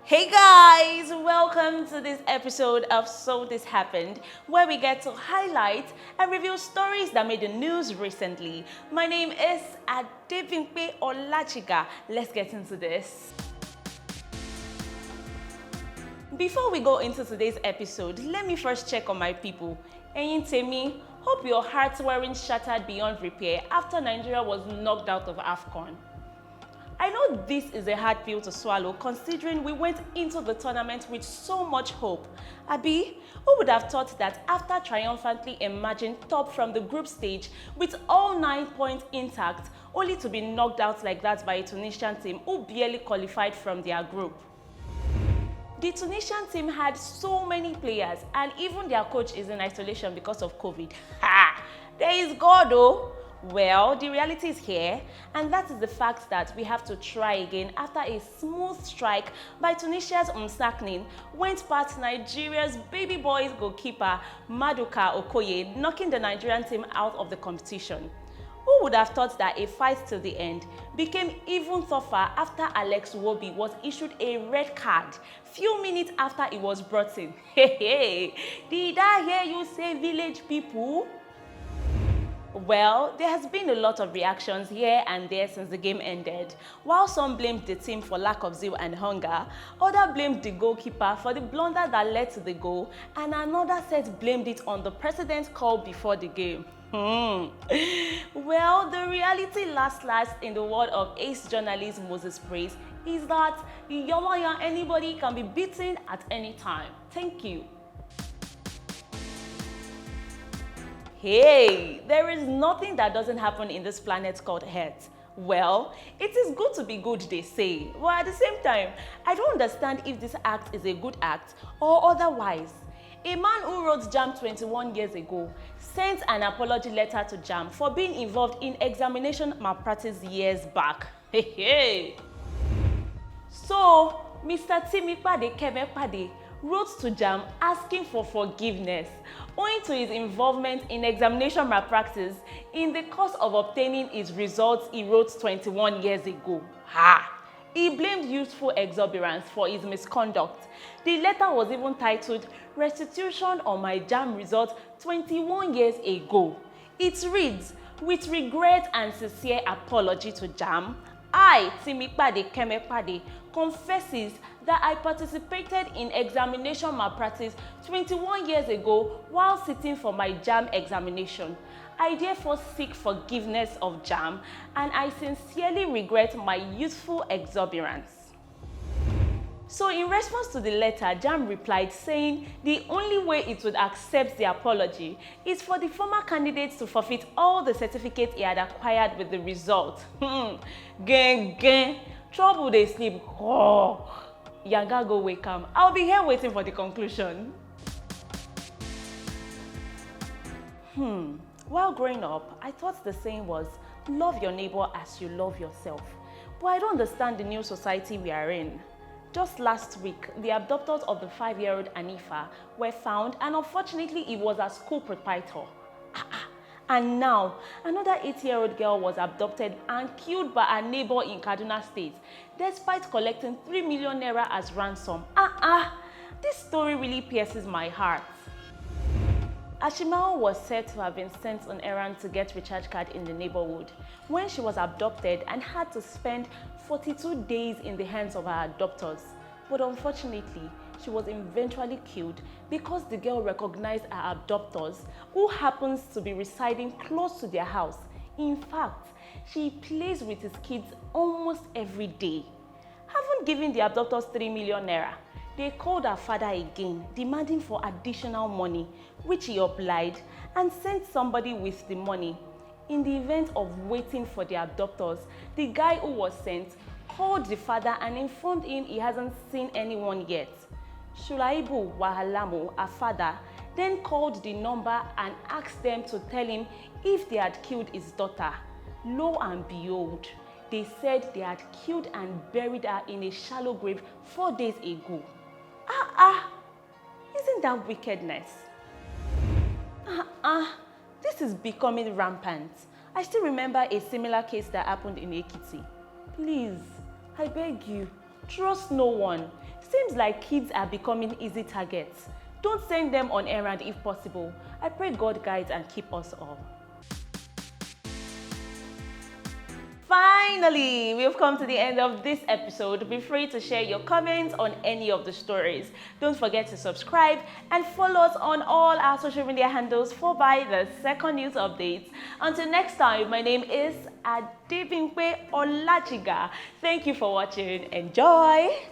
Hey guys, welcome to this episode of So This Happened, where we get to highlight and review stories that made the news recently. My name is Adebimpe Olachiga. Let's get into this. Before we go into today's episode, let me first check on my people. Eyin Temi, hope your hearts weren't shattered beyond repair after Nigeria was knocked out of AFCON. I know this is a hard pill to swallow considering we went into the tournament with so much hope. Abi, who would have thought that after triumphantly emerging top from the group stage with all 9 points intact, only to be knocked out like that by a Tunisian team who barely qualified from their group? The Tunisian team had so many players and even their coach is in isolation because of COVID. Ha! There is God though. Well, the reality is here, and that is the fact that we have to try again after a smooth strike by Tunisia's Msaknin went past Nigeria's baby boys goalkeeper Maduka Okoye, knocking the Nigerian team out of the competition. Who would have thought that a fight till the end became even tougher after Alex Wobi was issued a red card few minutes after he was brought in? Hey, did I hear you say village people? Well, there has been a lot of reactions here and there since the game ended. While some blamed the team for lack of zeal and hunger, others blamed the goalkeeper for the blunder that led to the goal, and another set blamed it on the president's call before the game. Well, the reality last in the word of ace journalist Moses Praise is that anybody can be beaten at any time. Thank you. Hey, there is nothing that doesn't happen in this planet called Earth. Well, it is good to be good, they say. But at the same time, I don't understand if this act is a good act or otherwise. A man who wrote JAMB 21 years ago sent an apology letter to JAMB for being involved in examination malpractice years back. Hey. So, Mr Timipade Kemepade wrote to JAMB asking for forgiveness owing to his involvement in examination malpractice in the course of obtaining his results he wrote 21 years ago. He blamed youthful exuberance for his misconduct. The letter was even titled Restitution on my JAMB result 21 years ago. It reads, "With regret and sincere apology to JAMB, I, Timipade Kemepade, confesses that I participated in examination malpractice 21 years ago while sitting for my JAMB examination. I therefore seek forgiveness of JAMB and I sincerely regret my youthful exuberance." So in response to the letter, JAMB replied saying the only way it would accept the apology is for the former candidates to forfeit all the certificates he had acquired with the result. Gang, trouble they sleep. Yanga go wake up. I'll be here waiting for the conclusion. While growing up, I thought the saying was, love your neighbor as you love yourself. But I don't understand the new society we are in. Just last week, the abductors of the 5-year-old Hanifa were found, and unfortunately, it was a school proprietor. And now, another 8-year-old girl was abducted and killed by a neighbor in Kaduna State, despite collecting 3 million naira as ransom. This story really pierces my heart. Asma'u was said to have been sent on errand to get recharge card in the neighborhood when she was abducted and had to spend 42 days in the hands of her abductors. But unfortunately, she was eventually killed because the girl recognized her abductors, who happens to be residing close to their house. In fact, she plays with his kids almost every day. Having given the abductors 3 million naira, they called her father again, demanding for additional money, which he obliged and sent somebody with the money. In the event of waiting for the abductors, the guy who was sent called the father and informed him he hasn't seen anyone yet. Shulaibu Wahalamu, her father, then called the number and asked them to tell him if they had killed his daughter. Lo and behold, they said they had killed and buried her in a shallow grave 4 days ago. Isn't that wickedness? This is becoming rampant. I still remember a similar case that happened in Ekiti. Please, I beg you, trust no one. seems like kids are becoming easy targets. Don't send them on errand if possible. I pray God guides and keep us all. Finally, we've come to the end of this episode. Be free to share your comments on any of the stories. Don't forget to subscribe and follow us on all our social media handles for the second news updates. Until next time, my name is Adebimpe Olachiga. Thank you for watching. Enjoy!